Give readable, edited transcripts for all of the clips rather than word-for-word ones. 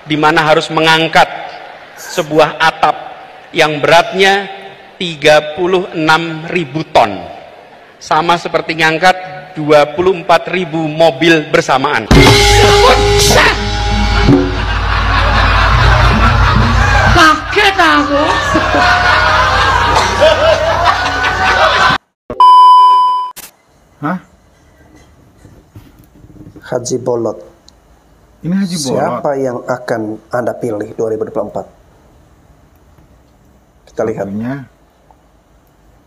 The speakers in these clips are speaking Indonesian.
di mana harus mengangkat sebuah atap yang beratnya 36.000 ton, sama seperti ngangkat 24.000 mobil bersamaan. Kaget aku. Hah? Haji Bolot. Ini Haji Bolot. Siapa yang akan Anda pilih 2024? Kita lihat. Tentunya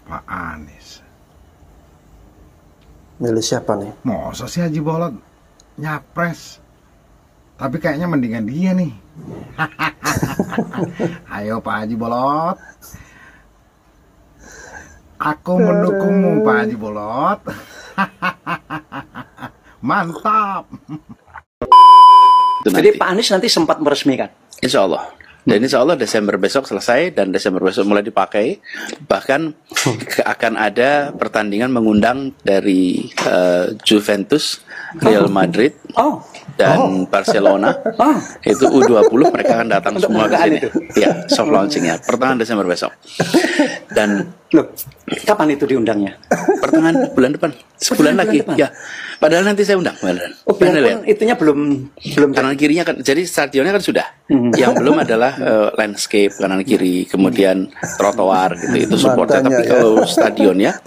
Pak Anies. Milih siapa nih? Masa sih Haji Bolot nyapres? Tapi kayaknya mendingan dia nih. Ayo Pak Haji Bolot. Aku mendukungmu Pak Haji Bolot. Mantap. Jadi Pak Anies nanti sempat meresmikan? Insya Allah. Dan insya Allah Desember besok selesai, dan Desember besok mulai dipakai. Bahkan akan ada pertandingan mengundang dari Juventus, Real Madrid, dan Barcelona. Itu U20, mereka akan datang semua ke sini. Ya, soft launchingnya pertengahan Desember besok. Dan Loh, kapan itu diundangnya? pertengahan bulan depan, sebulan lagi. Ya, padahal nanti saya undang. Oh, biarpun itunya belum kanan kirinya kan, jadi stadionnya kan sudah. Yang belum adalah landscape kanan kiri, kemudian trotoar gitu, itu supportnya. Tapi kalau stadionnya,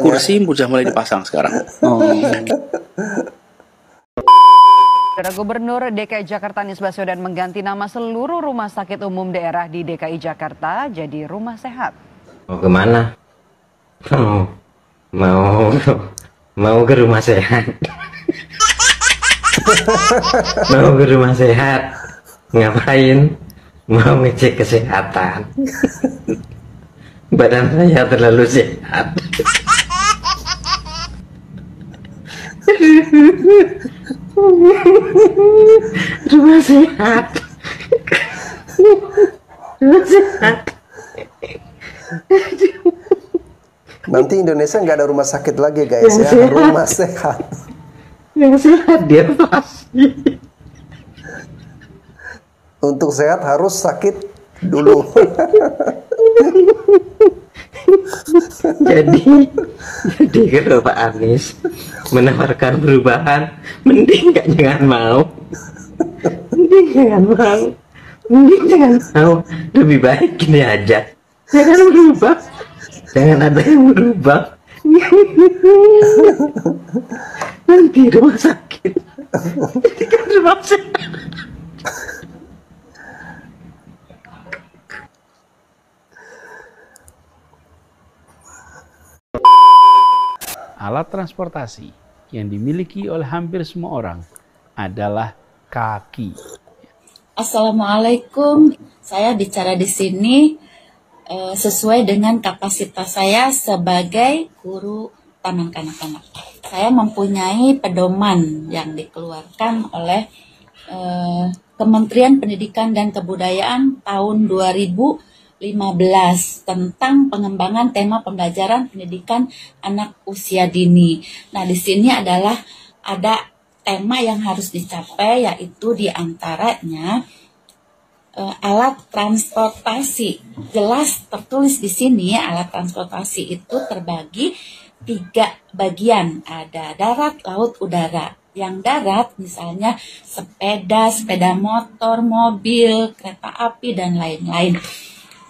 kursi sudah mulai dipasang sekarang. Saudara Gubernur DKI Jakarta Anies Baswedan mengganti nama seluruh rumah sakit umum daerah di DKI Jakarta jadi Rumah Sehat. Mau kemana? Mau ke rumah sehat. Mau ke rumah sehat. Ngapain? Mau ngecek kesehatan. Badan saya terlalu sehat. Rumah sehat. Rumah sehat. Nanti Indonesia nggak ada rumah sakit lagi guys ya, rumah sehat. Yang sehat dia pasti. Untuk sehat harus sakit dulu. jadi kalau Pak Anies menawarkan perubahan, mending jangan mau. Mending jangan mau. Lebih baik gini aja. Jangan berubah. Jangan ada yang berubah. Nanti rumah sakit. Jadikan rumah sakit. Alat transportasi yang dimiliki oleh hampir semua orang adalah kaki. Assalamualaikum. Saya bicara di sini sesuai dengan kapasitas saya sebagai guru taman kanak-kanak. Saya mempunyai pedoman yang dikeluarkan oleh Kementerian Pendidikan dan Kebudayaan tahun 2015 tentang pengembangan tema pembelajaran pendidikan anak usia dini. Nah, di sini adalah ada tema yang harus dicapai, yaitu diantaranya alat transportasi. Jelas tertulis di sini alat transportasi itu terbagi 3 bagian. Ada darat, laut, udara. Yang darat misalnya sepeda, sepeda motor, mobil, kereta api, dan lain-lain.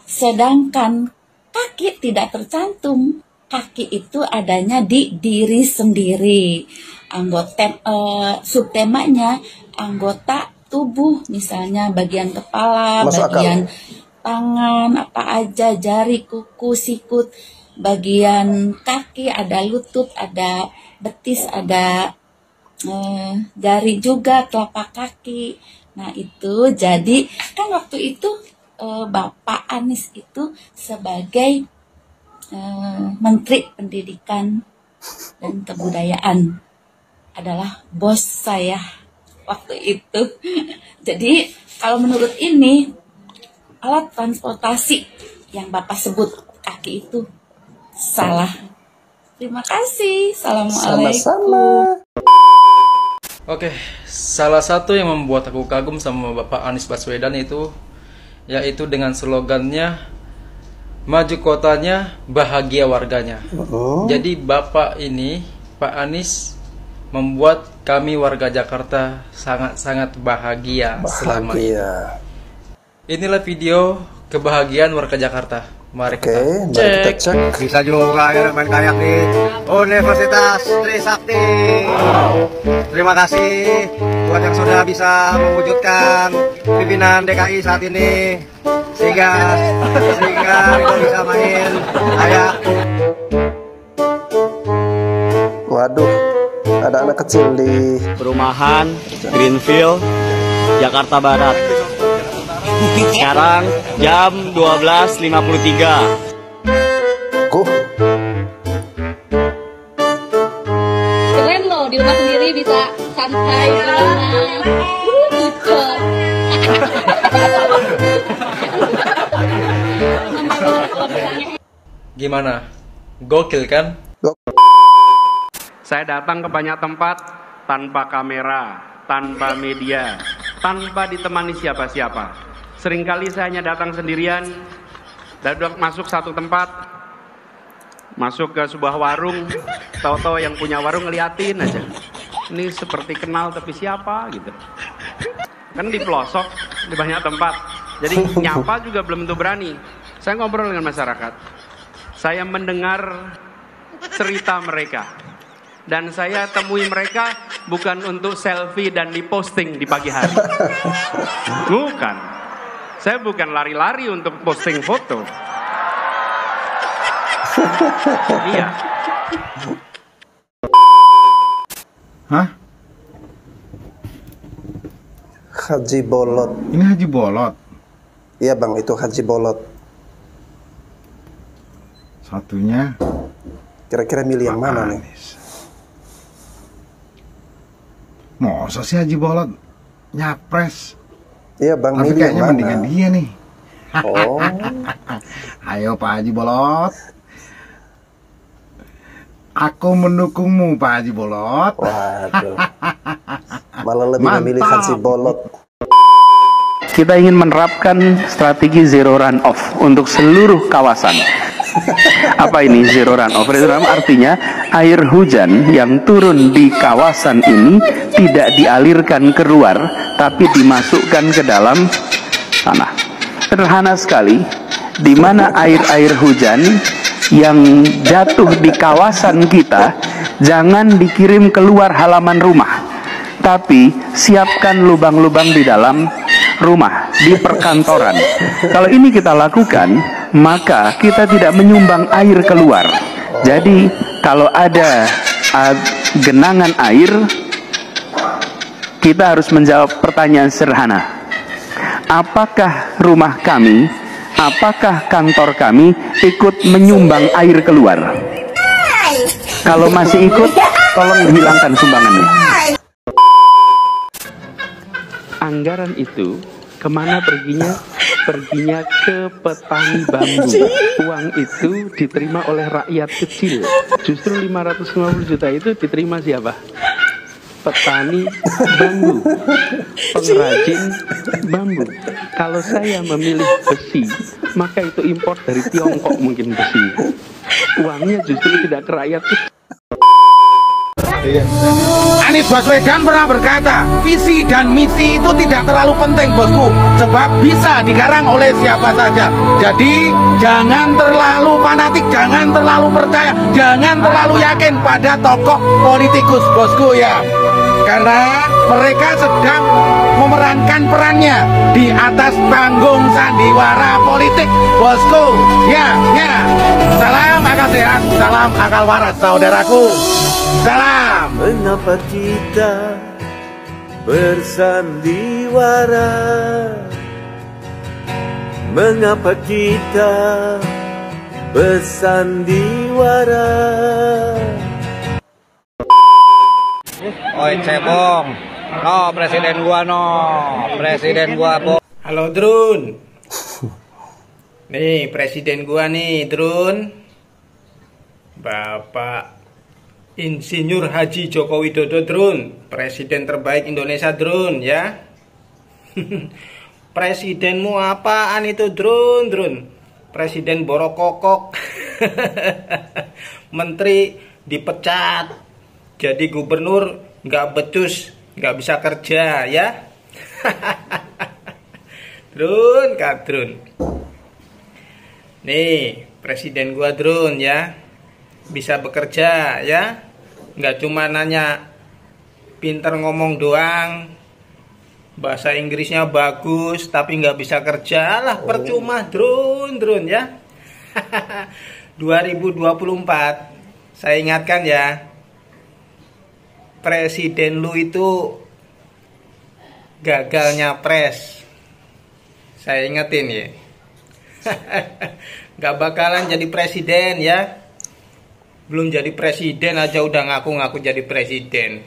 Sedangkan kaki tidak tercantum. Kaki itu adanya di diri sendiri. Anggota subtemanya anggota tubuh, misalnya bagian kepala, bagian tangan, apa aja, jari, kuku, sikut, bagian kaki, ada lutut, ada betis, ada jari juga, telapak kaki. Nah itu jadi kan waktu itu Bapak Anies itu sebagai Menteri Pendidikan dan Kebudayaan adalah bos saya waktu itu. Jadi kalau menurut ini alat transportasi yang Bapak sebut kaki itu salah. Terima kasih. Assalamualaikum. Sama-sama. Oke, salah satu yang membuat aku kagum sama Bapak Anies Baswedan yaitu dengan slogannya maju kotanya, bahagia warganya. Jadi Bapak ini, Pak Anies, membuat kami warga Jakarta sangat-sangat bahagia selama ini. Inilah video kebahagiaan warga Jakarta. Mari kita cek. Bisa juga ya main kayak di Universitas Trisakti. Terima kasih buat yang sudah bisa mewujudkan pimpinan DKI saat ini sehingga itu bisa main kayak. Waduh, ada anak kecil di perumahan Greenfield, Jakarta Barat. Sekarang jam 12.53. Keren loh, di rumah sendiri bisa santai di rumah. Gitu. Gimana? Gokil kan? Saya datang ke banyak tempat tanpa kamera, tanpa media, tanpa ditemani siapa-siapa. Seringkali saya hanya datang sendirian, dadak masuk satu tempat, masuk ke sebuah warung, tahu-tahu yang punya warung ngeliatin aja. Ini seperti kenal tapi siapa gitu. Kan di pelosok, di banyak tempat. Jadi nyapa juga belum tentu berani. Saya ngobrol dengan masyarakat. Saya mendengar cerita mereka. Dan saya temui mereka bukan untuk selfie dan diposting di pagi hari. Bukan. Saya bukan lari-lari untuk posting foto. Iya. Hah? Haji Bolot. Ini Haji Bolot? Iya bang, itu Haji Bolot. Satunya. Kira-kira milih yang mana nih? Masa sih Haji Bolot nyapres? Iya bang, tapi milih kayaknya yang mendingan mana? dia nih. Oh. Ayo Pak Haji Bolot. Aku mendukungmu Pak Haji Bolot. Waduh. Malah lebih memilih Haji Bolot. Kita ingin menerapkan strategi zero runoff untuk seluruh kawasan. Apa ini zero runoff? Zero runoff artinya air hujan yang turun di kawasan ini tidak dialirkan keluar, tapi dimasukkan ke dalam tanah. Sederhana sekali, di mana air-air hujan yang jatuh di kawasan kita jangan dikirim keluar halaman rumah, tapi siapkan lubang-lubang di dalam rumah, di perkantoran. Kalau ini kita lakukan, maka kita tidak menyumbang air keluar. Jadi kalau ada genangan air, kita harus menjawab pertanyaan sederhana. Apakah rumah kami, apakah kantor kami ikut menyumbang air keluar? Kalau masih ikut, tolong dihilangkan sumbangannya. Anggaran itu kemana perginya? Perginya ke petani bambu. Uang itu diterima oleh rakyat kecil. Justru 550 juta itu diterima siapa? Petani bambu, pengrajin bambu. Kalau saya memilih besi, maka itu impor dari Tiongkok mungkin besi. Uangnya justru tidak ke rakyat kecil. Anies Baswedan pernah berkata, visi dan misi itu tidak terlalu penting bosku, sebab bisa digarang oleh siapa saja. Jadi jangan terlalu fanatik, jangan terlalu percaya, jangan terlalu yakin pada tokoh politikus bosku ya. Karena mereka sedang memerankan perannya di atas panggung sandiwara politik bosku ya. Salam akal sehat, salam akal waras saudaraku. Salam. Mengapa kita bersandiwara? Mengapa kita bersandiwara? Oi cebong, no presiden gua Halo Drun. Nih presiden gua nih Drun. Bapak Insinyur Haji Joko Widodo drone, presiden terbaik Indonesia drone ya. Presidenmu apaan itu drone? Presiden borokokok. Menteri dipecat. Jadi gubernur nggak becus, nggak bisa kerja ya. Drone kak drone. Nih presiden gua drone ya, bisa bekerja ya, nggak cuma nanya pinter ngomong doang, bahasa Inggrisnya bagus tapi nggak bisa kerja lah, percuma drone ya. 2024 saya ingatkan ya, presiden lu itu gagal nyapres. Saya ingetin ya. Gak bakalan jadi presiden ya. Belum jadi presiden aja udah ngaku-ngaku jadi presiden.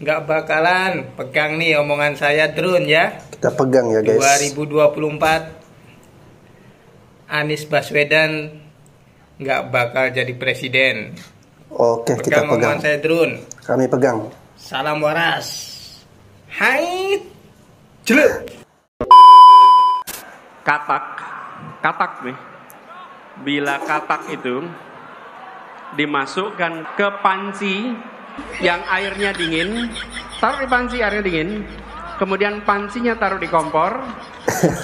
Gak bakalan. Pegang nih omongan saya drone ya. Kita pegang ya guys. 2024 Anies Baswedan gak bakal jadi presiden. Oke, kita pegang. Omongan saya drone. Kami pegang. Salam waras. Hai. Jelek. Katak nih. Bila katak itu dimasukkan ke panci yang airnya dingin, taruh di panci airnya dingin, kemudian pancinya taruh di kompor,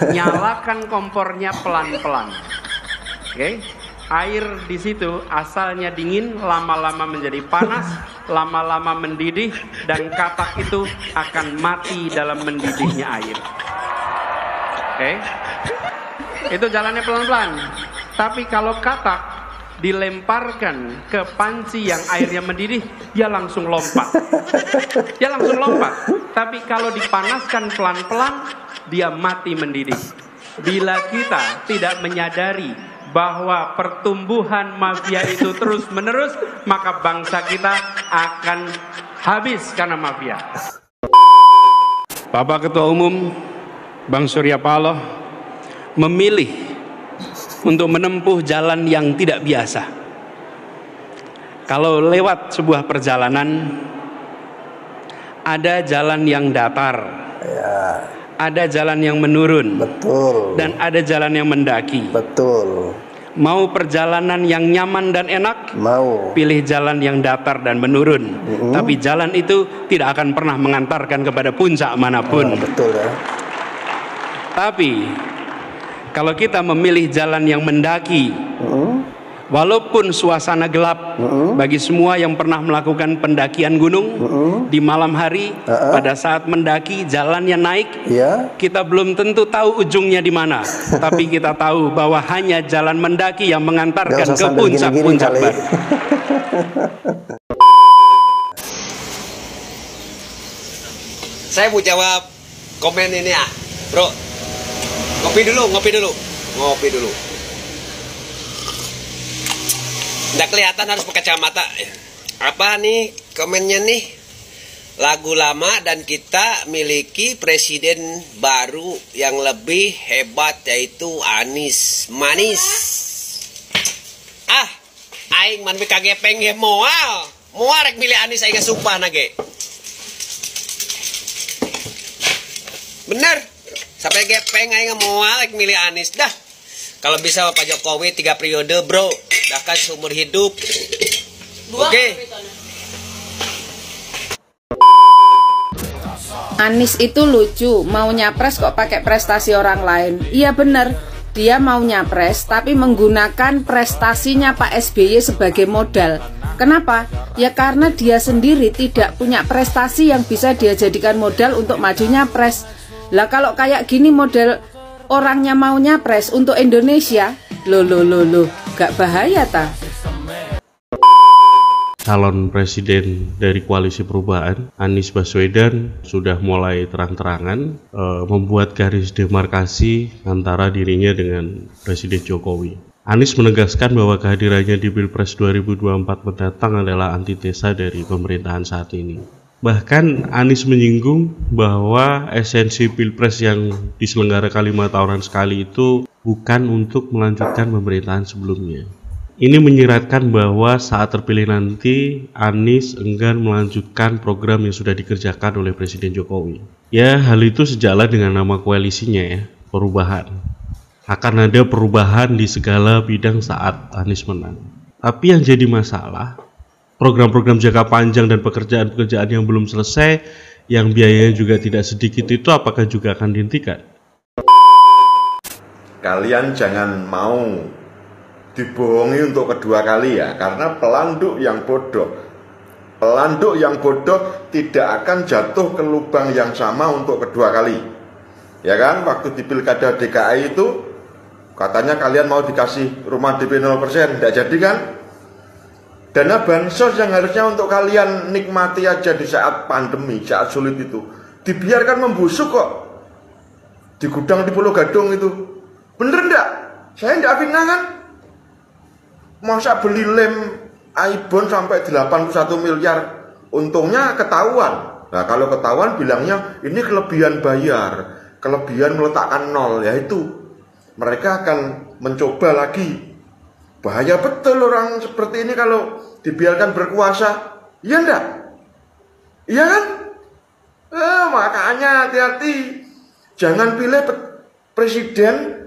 nyalakan kompornya pelan-pelan. Oke? Air di situ asalnya dingin, lama-lama menjadi panas, lama-lama mendidih, dan katak itu akan mati dalam mendidihnya air. Oke? Itu jalannya pelan-pelan. Tapi kalau katak dilemparkan ke panci yang airnya mendidih, dia langsung lompat. Dia langsung lompat. Tapi kalau dipanaskan pelan-pelan, dia mati mendidih. Bila kita tidak menyadari bahwa pertumbuhan mafia itu terus-menerus, maka bangsa kita akan habis karena mafia. Bapak Ketua Umum Bang Surya Paloh memilih untuk menempuh jalan yang tidak biasa. Kalau lewat sebuah perjalanan, ada jalan yang datar, ada jalan yang menurun, dan ada jalan yang mendaki. Mau perjalanan yang nyaman dan enak, pilih jalan yang datar dan menurun. Tapi jalan itu tidak akan pernah mengantarkan kepada puncak manapun. Tapi kalau kita memilih jalan yang mendaki, walaupun suasana gelap, bagi semua yang pernah melakukan pendakian gunung di malam hari, pada saat mendaki jalannya naik, kita belum tentu tahu ujungnya di mana, tapi kita tahu bahwa hanya jalan mendaki yang mengantarkan ke puncak-puncak baru. Saya mau jawab komen ini ya, bro. Ngopi dulu. Nggak kelihatan, harus pakai kacamata. Apa nih komennya nih? Lagu lama dan kita miliki presiden baru yang lebih hebat, yaitu Anies Manis. Aing man kagepeng ge moal rek milih Anies aing sumpah nage. Bener. Sampai gepeng aing moal rek milih Anies dah. Kalau bisa Pak Jokowi 3 periode, bro. Dah kan seumur hidup. Oke. Anies itu lucu, mau nyapres kok pakai prestasi orang lain. Iya bener, dia mau nyapres tapi menggunakan prestasinya Pak SBY sebagai modal. Kenapa? Ya karena dia sendiri tidak punya prestasi yang bisa dia jadikan modal untuk maju nyapres. Lah kalau kayak gini model orangnya mau nyapres untuk Indonesia, gak bahaya ta? Calon presiden dari Koalisi Perubahan, Anies Baswedan, sudah mulai terang-terangan membuat garis demarkasi antara dirinya dengan Presiden Jokowi. Anies menegaskan bahwa kehadirannya di Pilpres 2024 mendatang adalah antitesa dari pemerintahan saat ini. Bahkan Anies menyinggung bahwa esensi Pilpres yang diselenggarakan 5 tahunan sekali itu bukan untuk melanjutkan pemerintahan sebelumnya, Ini menyiratkan bahwa saat terpilih nanti Anies enggan melanjutkan program yang sudah dikerjakan oleh Presiden Jokowi. Ya, hal itu sejalan dengan nama koalisinya ya, Perubahan. Akan ada perubahan di segala bidang saat Anies menang. Tapi yang jadi masalah, program-program jangka panjang dan pekerjaan-pekerjaan yang belum selesai, yang biayanya juga tidak sedikit itu apakah juga akan dihentikan? Kalian jangan mau dibohongi untuk kedua kali ya, karena pelanduk yang bodoh tidak akan jatuh ke lubang yang sama untuk kedua kali. Ya kan, waktu di Pilkada DKI itu katanya kalian mau dikasih rumah DP 0%, tidak jadi kan? Dana bansos yang harusnya untuk kalian nikmati aja di saat pandemi, saat sulit itu, dibiarkan membusuk kok di gudang di Pulau Gadung itu. Bener enggak? Saya enggak fitnah kan? Masa beli lem Aibon sampai 81 miliar, untungnya ketahuan. Nah kalau ketahuan bilangnya ini kelebihan bayar, kelebihan meletakkan nol, yaitu mereka akan mencoba lagi. Bahaya betul orang seperti ini kalau dibiarkan berkuasa. Iya enggak? Iya kan? Makanya hati-hati. Jangan pilih presiden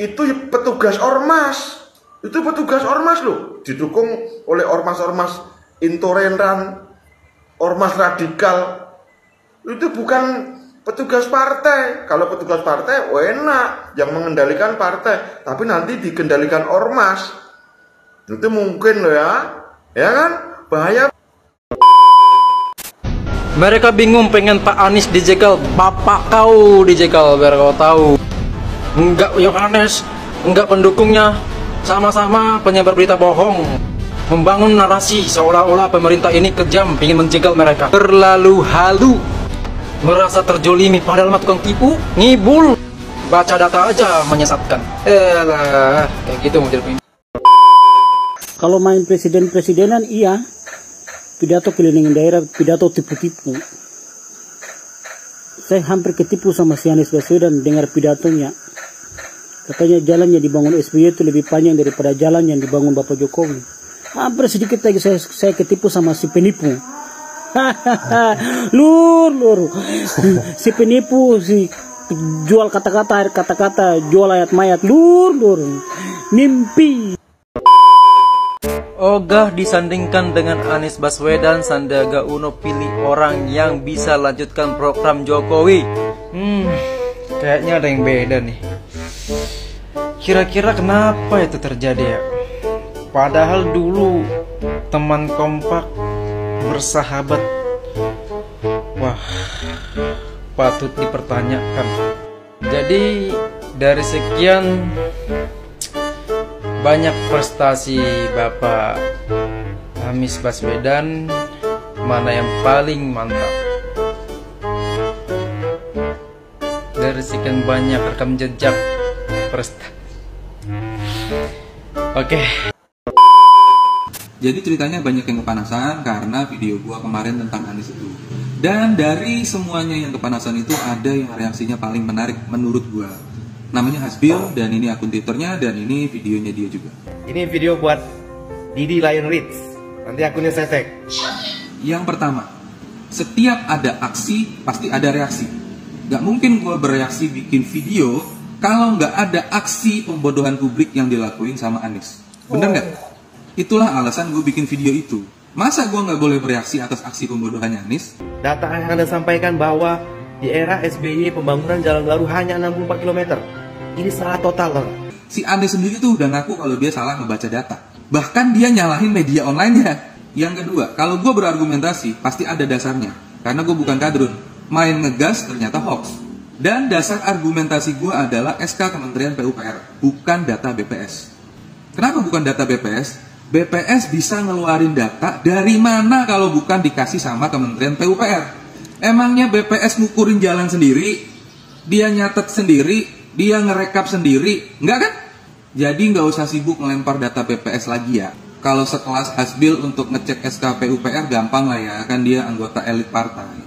itu petugas ormas. Itu petugas ormas loh, didukung oleh ormas-ormas intoleran, ormas radikal. Itu bukan petugas partai. Kalau petugas partai enak, yang mengendalikan partai, tapi nanti dikendalikan ormas. Itu mungkin loh ya kan? Bahaya. Mereka bingung pengen Pak Anies dijegal, bapak kau dijegal biar kau tahu. Enggak Yohanes, enggak pendukungnya, sama-sama penyebar berita bohong, membangun narasi seolah-olah pemerintah ini kejam, ingin menjegal mereka. Terlalu halu, merasa terjolimi padahal mah tukang tipu, ngibul, baca data aja menyesatkan. Kayak gitu mau jadi. Kalau main presiden-presidenan iya, pidato keliling daerah, pidato tipu-tipu. Saya hampir ketipu sama si Anies Baswedan dengar pidatonya. Katanya jalan yang dibangun SBY itu lebih panjang daripada jalan yang dibangun Bapak Jokowi. Hampir sedikit lagi saya ketipu sama si penipu. Lur. Si penipu, si jual kata-kata, jual ayat mayat. Lur. Mimpi. Ogah disandingkan dengan Anies Baswedan, Sandiaga Uno pilih orang yang bisa lanjutkan program Jokowi. Kayaknya ada yang beda nih. Kira-kira kenapa itu terjadi ya? Padahal dulu teman kompak, bersahabat. Wah, patut dipertanyakan. Jadi dari sekian banyak prestasi Bapak Anies Baswedan, mana yang paling mantap? Dari sekian banyak rekam jejak prestasi. Oke. Jadi ceritanya banyak yang kepanasan karena video gua kemarin tentang Anies itu. Dan dari semuanya yang kepanasan itu ada yang reaksinya paling menarik menurut gua. Namanya Hasbil dan ini akun Twitternya dan ini videonya dia juga. Ini video buat Didi Lion Ritz. Nanti akunnya saya tag. Yang pertama, setiap ada aksi pasti ada reaksi. Gak mungkin gua bereaksi bikin video kalau nggak ada aksi pembodohan publik yang dilakuin sama Anies. Bener nggak? Itulah alasan gue bikin video itu. Masa gue nggak boleh bereaksi atas aksi pembodohannya Anies? Data yang Anda sampaikan bahwa di era SBY pembangunan jalan baru hanya 64 km. Ini salah total loh. Si Anies sendiri tuh udah ngaku kalau dia salah ngebaca data. Bahkan dia nyalahin media online-nya. Yang kedua, kalau gue berargumentasi pasti ada dasarnya. Karena gue bukan kadrun. Main ngegas ternyata hoax. Dan dasar argumentasi gue adalah SK Kementerian PUPR, bukan data BPS. Kenapa bukan data BPS? BPS bisa ngeluarin data dari mana kalau bukan dikasih sama Kementerian PUPR? Emangnya BPS ngukurin jalan sendiri? Dia nyatet sendiri? Dia ngerekap sendiri? Enggak kan? Jadi nggak usah sibuk ngelempar data BPS lagi ya. Kalau sekelas Hasbil untuk ngecek SK PUPR gampang lah ya, kan dia anggota elit partai.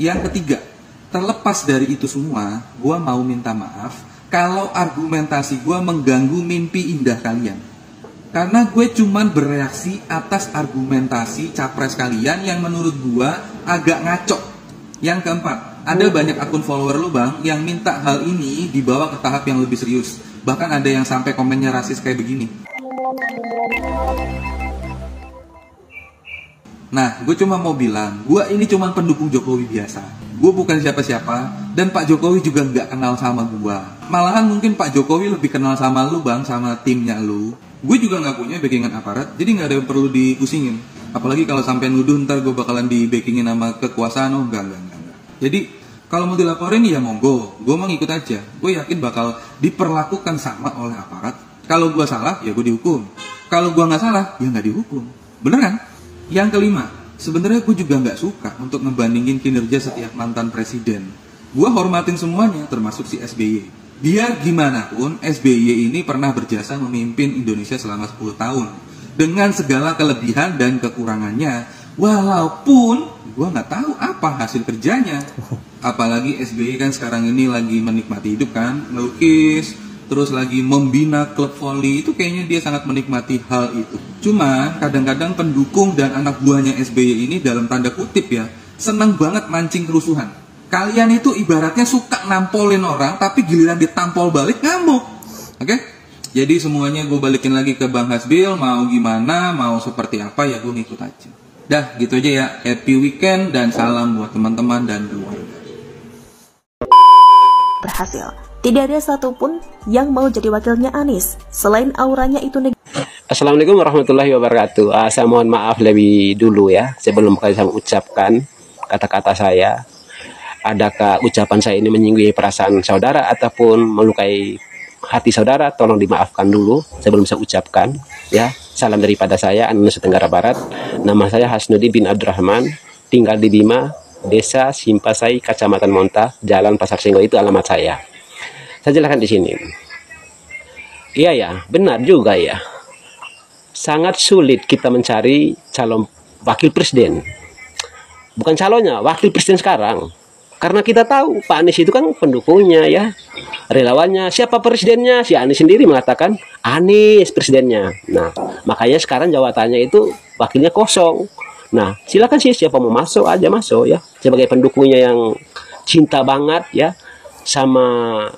Yang ketiga, terlepas dari itu semua, gue mau minta maaf kalau argumentasi gue mengganggu mimpi indah kalian. Karena gue cuman bereaksi atas argumentasi capres kalian yang menurut gue agak ngaco. Yang keempat, ada banyak akun follower lu bang yang minta hal ini dibawa ke tahap yang lebih serius. Bahkan ada yang sampai komennya rasis kayak begini. Nah, gue cuma mau bilang, gue ini cuma pendukung Jokowi biasa. Gue bukan siapa-siapa, dan Pak Jokowi juga nggak kenal sama gue. Malahan mungkin Pak Jokowi lebih kenal sama lu bang, sama timnya lu. Gue juga nggak punya backingan aparat, jadi nggak ada yang perlu dipusingin. Apalagi kalau sampai nuduh ntar gue bakalan di backingin sama kekuasaan, oh enggak. Jadi kalau mau dilaporin ya monggo, gue mau ngikut aja. Gue yakin bakal diperlakukan sama oleh aparat. Kalau gue salah, ya gue dihukum. Kalau gue nggak salah, ya nggak dihukum. Bener kan? Yang kelima, sebenarnya gue juga nggak suka untuk ngebandingin kinerja setiap mantan presiden. Gue hormatin semuanya, termasuk si SBY. Biar gimana pun, SBY ini pernah berjasa memimpin Indonesia selama 10 tahun. Dengan segala kelebihan dan kekurangannya. Walaupun gue nggak tahu apa hasil kerjanya. Apalagi SBY kan sekarang ini lagi menikmati hidup kan, melukis, terus lagi membina klub voli, itu kayaknya dia sangat menikmati hal itu. Cuma kadang-kadang pendukung dan anak buahnya SBY ini dalam tanda kutip ya, senang banget mancing kerusuhan. Kalian itu ibaratnya suka nampolin orang, tapi giliran ditampol balik ngamuk. Oke? Jadi semuanya gue balikin lagi ke Bang Hasbil, mau gimana, mau seperti apa ya gue ngikut aja. Dah gitu aja ya, happy weekend dan salam buat teman-teman dan keluarga. Berhasil. Tidak ada satupun yang mau jadi wakilnya Anies, selain auranya itu negatif. Assalamualaikum warahmatullahi wabarakatuh. Saya mohon maaf lebih dulu ya, sebelum saya mengucapkan kata-kata saya. Adakah ucapan saya ini menyinggung perasaan saudara ataupun melukai hati saudara? Tolong dimaafkan dulu sebelum saya ucapkan. Ya, salam daripada saya, Nusa Tenggara Barat. Nama saya Hasnudi bin Abdurrahman, tinggal di Bima, Desa Simpasai, Kecamatan Monta, Jalan Pasar Senggo, itu alamat saya. Saya jelaskan di sini. Iya ya, benar juga ya. Sangat sulit kita mencari calon wakil presiden. Bukan calonnya, wakil presiden sekarang. Karena kita tahu Pak Anies itu kan pendukungnya ya, relawannya. Siapa presidennya? Si Anies sendiri mengatakan Anies presidennya. Nah, makanya sekarang jawabannya itu wakilnya kosong. Nah, silakan sih siapa mau masuk aja masuk ya. Sebagai pendukungnya yang cinta banget ya sama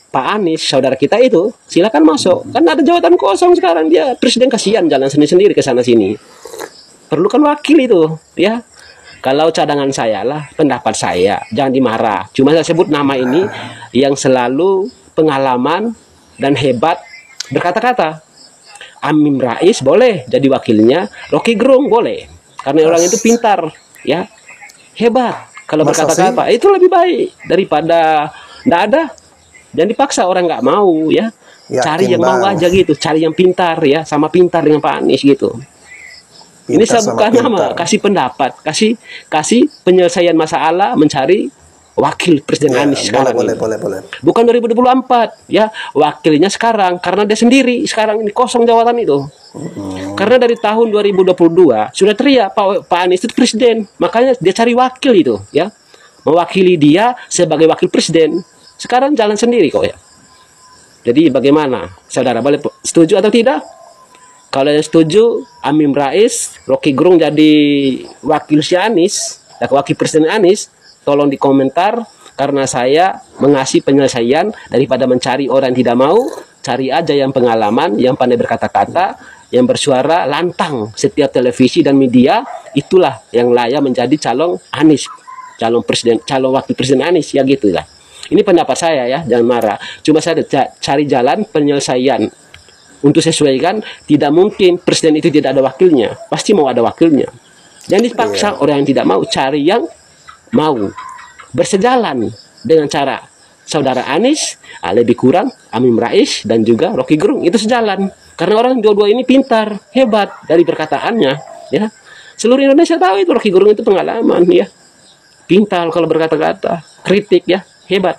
Pak Anies, saudara kita itu, silakan masuk. Kan ada jabatan kosong sekarang, dia presiden, kasihan jalan sendiri-sendiri ke sana sini. Perlukan wakil itu, ya. Kalau cadangan saya lah, pendapat saya, jangan dimarah. Cuma saya sebut nama ini yang selalu pengalaman dan hebat berkata-kata. Amin Rais boleh jadi wakilnya, Rocky Gerung boleh. Karena orang itu pintar, ya. Hebat. Kalau berkata-kata, itu lebih baik daripada nggak ada. Dan dipaksa orang nggak mau ya, cari yang mau aja gitu, cari yang pintar ya, sama pintar dengan Pak Anies gitu. Pintar. Ini saya bukan nama, kasih pendapat, kasih penyelesaian masalah, mencari wakil presiden ya, Anies sekarang. Boleh. Bukan 2024 ya, wakilnya sekarang karena dia sendiri sekarang ini kosong jabatan itu. Karena dari tahun 2022 sudah teriak Pak Anies itu presiden, makanya dia cari wakil itu ya, mewakili dia sebagai wakil presiden. Sekarang jalan sendiri kok ya. Jadi bagaimana? Saudara boleh setuju atau tidak? Kalau yang setuju, Amin Rais, Rocky Gerung jadi wakil si Anies, wakil presiden Anies, tolong di komentar. Karena saya mengasih penyelesaian daripada mencari orang yang tidak mau, cari aja yang pengalaman, yang pandai berkata-kata, yang bersuara lantang setiap televisi dan media, itulah yang layak menjadi calon Anies, calon presiden, calon wakil presiden Anies ya gitulah. Ini pendapat saya ya, jangan marah. Cuma saya cari jalan penyelesaian untuk sesuaikan. Tidak mungkin presiden itu tidak ada wakilnya, pasti mau ada wakilnya. Jangan dipaksa orang yang tidak mau, cari yang mau bersejalan dengan cara saudara Anies, lebih kurang Amin Rais dan juga Rocky Gerung itu sejalan. Karena orang dua-dua ini pintar, hebat dari perkataannya ya. Seluruh Indonesia tahu itu Rocky Gerung itu pengalaman ya. Pintar kalau berkata-kata, kritik ya. Hebat.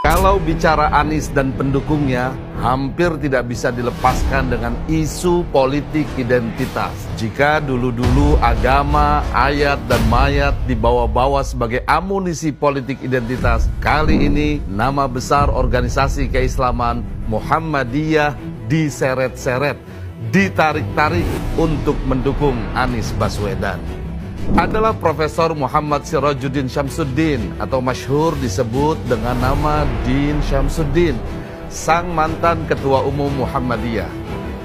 Kalau bicara Anies dan pendukungnya, hampir tidak bisa dilepaskan dengan isu politik identitas. Jika dulu-dulu agama, ayat, dan mayat dibawa-bawa sebagai amunisi politik identitas, kali ini nama besar organisasi keislaman Muhammadiyah diseret-seret, ditarik-tarik untuk mendukung Anies Baswedan adalah Profesor Muhammad Sirajuddin Syamsuddin atau masyhur disebut dengan nama Din Syamsuddin, sang mantan Ketua Umum Muhammadiyah,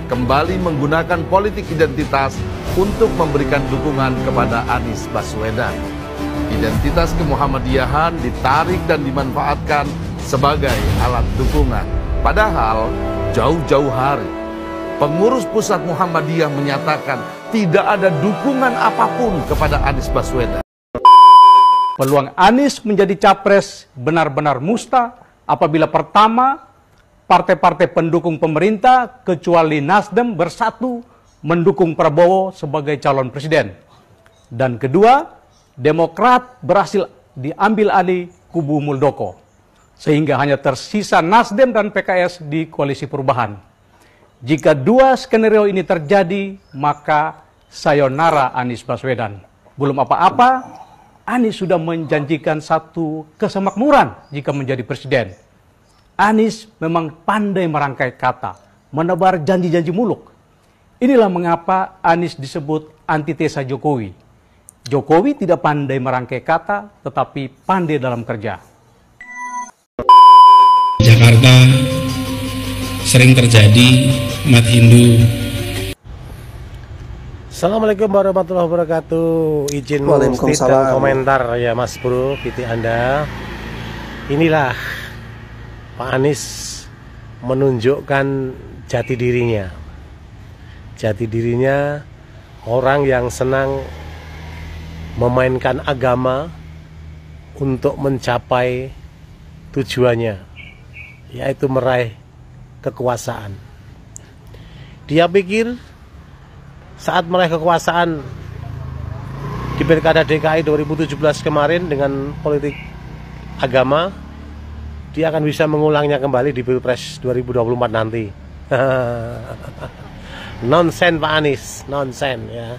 kembali menggunakan politik identitas untuk memberikan dukungan kepada Anies Baswedan. Identitas kemuhammadiyahan ditarik dan dimanfaatkan sebagai alat dukungan. Padahal jauh-jauh hari pengurus pusat Muhammadiyah menyatakan tidak ada dukungan apapun kepada Anies Baswedan. Peluang Anies menjadi capres benar-benar musta apabila pertama, partai-partai pendukung pemerintah kecuali Nasdem bersatu mendukung Prabowo sebagai calon presiden. Dan kedua, Demokrat berhasil diambil alih kubu Muldoko, sehingga hanya tersisa Nasdem dan PKS di koalisi perubahan. Jika dua skenario ini terjadi, maka sayonara Anies Baswedan. Belum apa-apa, Anies sudah menjanjikan satu kesemakmuran jika menjadi presiden. Anies memang pandai merangkai kata, menebar janji-janji muluk. Inilah mengapa Anies disebut antitesa Jokowi. Jokowi tidak pandai merangkai kata, tetapi pandai dalam kerja. Jakarta sering terjadi umat Hindu. Assalamualaikum warahmatullahi wabarakatuh. Izin statement dan komentar ya Mas Bro, PT Anda. Inilah Pak Anies menunjukkan jati dirinya. Jati dirinya orang yang senang memainkan agama untuk mencapai tujuannya, yaitu meraih kekuasaan. Dia pikir saat meraih kekuasaan di Pilkada DKI 2017 kemarin dengan politik agama, dia akan bisa mengulangnya kembali di Pilpres 2024 nanti. Nonsen Pak Anies, nonsen ya.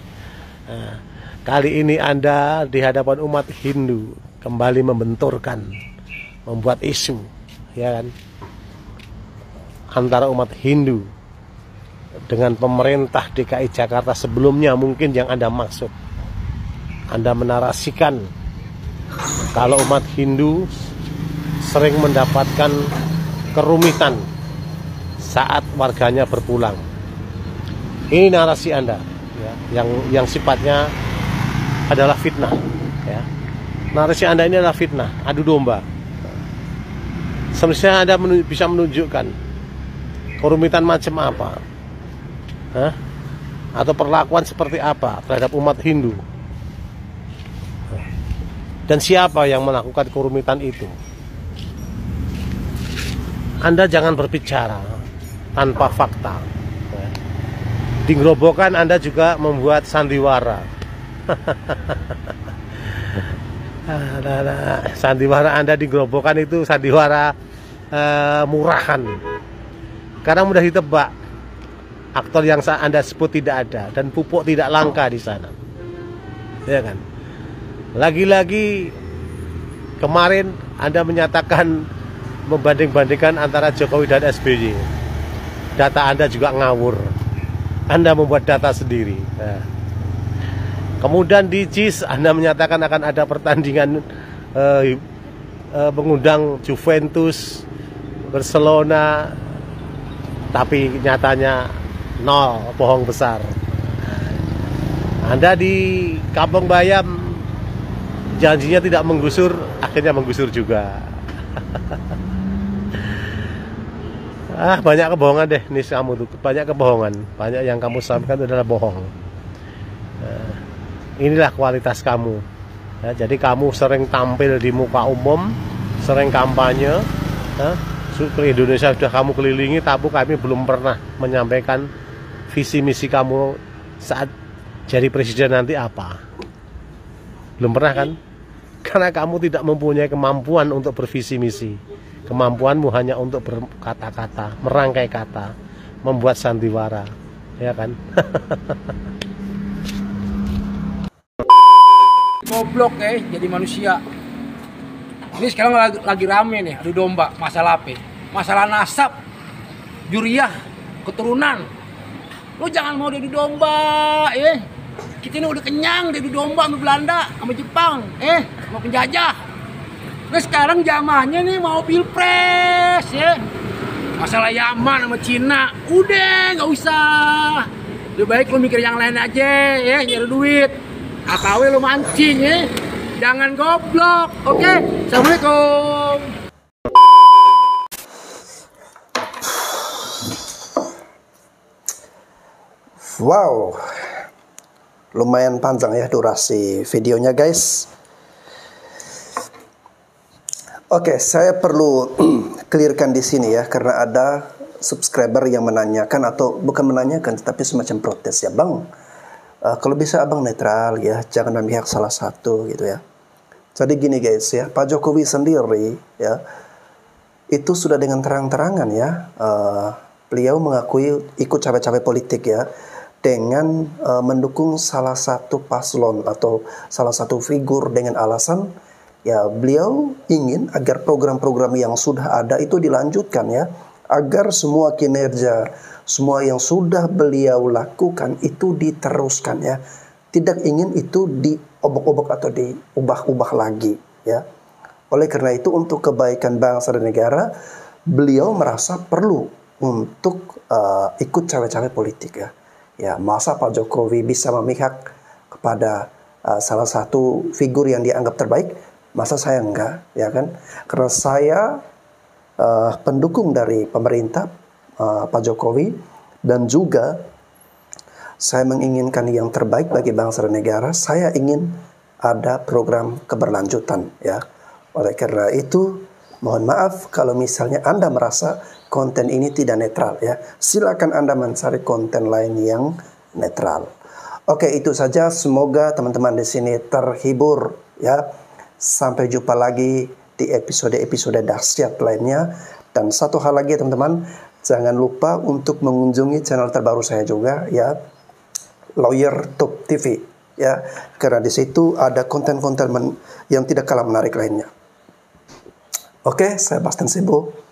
Kali ini Anda di hadapan umat Hindu kembali membenturkan, membuat isu, ya kan, antara umat Hindu dengan pemerintah DKI Jakarta sebelumnya mungkin yang Anda maksud. Anda menarasikan kalau umat Hindu sering mendapatkan kerumitan saat warganya berpulang. Ini narasi Anda ya, yang sifatnya adalah fitnah ya. Narasi Anda ini adalah fitnah, adu domba. Semestinya Anda bisa menunjukkan kerumitan macam apa, atau perlakuan seperti apa terhadap umat Hindu, dan siapa yang melakukan kerumitan itu. Anda jangan berbicara tanpa fakta. Di Grobogan Anda juga membuat sandiwara. Sandiwara Anda di Grobogan itu sandiwara murahan, karena mudah ditebak. Aktor yang Anda sebut tidak ada dan pupuk tidak langka di sana, ya kan? Lagi-lagi kemarin Anda menyatakan membanding-bandingkan antara Jokowi dan SBY. Data Anda juga ngawur. Anda membuat data sendiri. Nah. Kemudian di JIS Anda menyatakan akan ada pertandingan mengundang Juventus, Barcelona, tapi nyatanya nol, bohong besar. Anda di Kampung Bayam janjinya tidak menggusur, akhirnya menggusur juga. Banyak kebohongan deh nih kamu tuh, banyak kebohongan, banyak yang kamu sampaikan adalah bohong. Inilah kualitas kamu ya, jadi kamu sering tampil di muka umum, sering kampanye ke Indonesia sudah kamu kelilingi, tapi kami belum pernah menyampaikan visi misi kamu saat jadi presiden nanti apa. Belum pernah kan? Karena kamu tidak mempunyai kemampuan untuk bervisi misi. Kemampuanmu hanya untuk berkata-kata, merangkai kata, membuat sandiwara, ya kan? Goblok jadi manusia. Ini sekarang lagi rame nih, adu domba, masalah apa? Masalah nasab, juriyah, keturunan. Lu jangan mau diadu domba, Kita ini udah kenyang diadu domba sama Belanda, sama Jepang, sama penjajah. Nah sekarang zamannya nih mau pilpres, Masalah Yaman sama Cina, udah nggak usah. Lebih baik lu mikir yang lain aja, nyari duit. AKW lu mancing, Jangan goblok, oke? Assalamualaikum. Wow, lumayan panjang ya durasi videonya guys. Oke, saya perlu clearkan di sini ya, karena ada subscriber yang menanyakan, atau bukan menanyakan tapi semacam protes ya, Bang. Kalau bisa abang netral ya, jangan memihak salah satu gitu ya. Jadi gini guys ya, Pak Jokowi sendiri ya, itu sudah dengan terang-terangan ya, beliau mengakui ikut cawe-cawe politik ya, dengan mendukung salah satu paslon atau salah satu figur dengan alasan ya beliau ingin agar program-program yang sudah ada itu dilanjutkan ya, agar semua kinerja, semua yang sudah beliau lakukan itu diteruskan ya, tidak ingin itu diobok-obok atau diubah-ubah lagi ya. Oleh karena itu untuk kebaikan bangsa dan negara, beliau merasa perlu untuk ikut cawe-cawe politik ya. Ya, masa Pak Jokowi bisa memihak kepada salah satu figur yang dianggap terbaik, masa saya enggak, ya kan? Karena saya pendukung dari pemerintah Pak Jokowi, dan juga saya menginginkan yang terbaik bagi bangsa dan negara. Saya ingin ada program keberlanjutan, ya. Oleh karena itu, mohon maaf kalau misalnya Anda merasa konten ini tidak netral ya. Silakan Anda mencari konten lain yang netral. Oke, itu saja. Semoga teman-teman di sini terhibur ya. Sampai jumpa lagi di episode-episode dahsyat lainnya. Dan satu hal lagi teman-teman, jangan lupa untuk mengunjungi channel terbaru saya juga ya, Lawyer Top TV ya. Karena di situ ada konten-konten yang tidak kalah menarik lainnya. Oke, saya Bastian Sebo.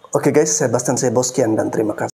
Oke guys, saya Bastian Sebo, sekian dan terima kasih.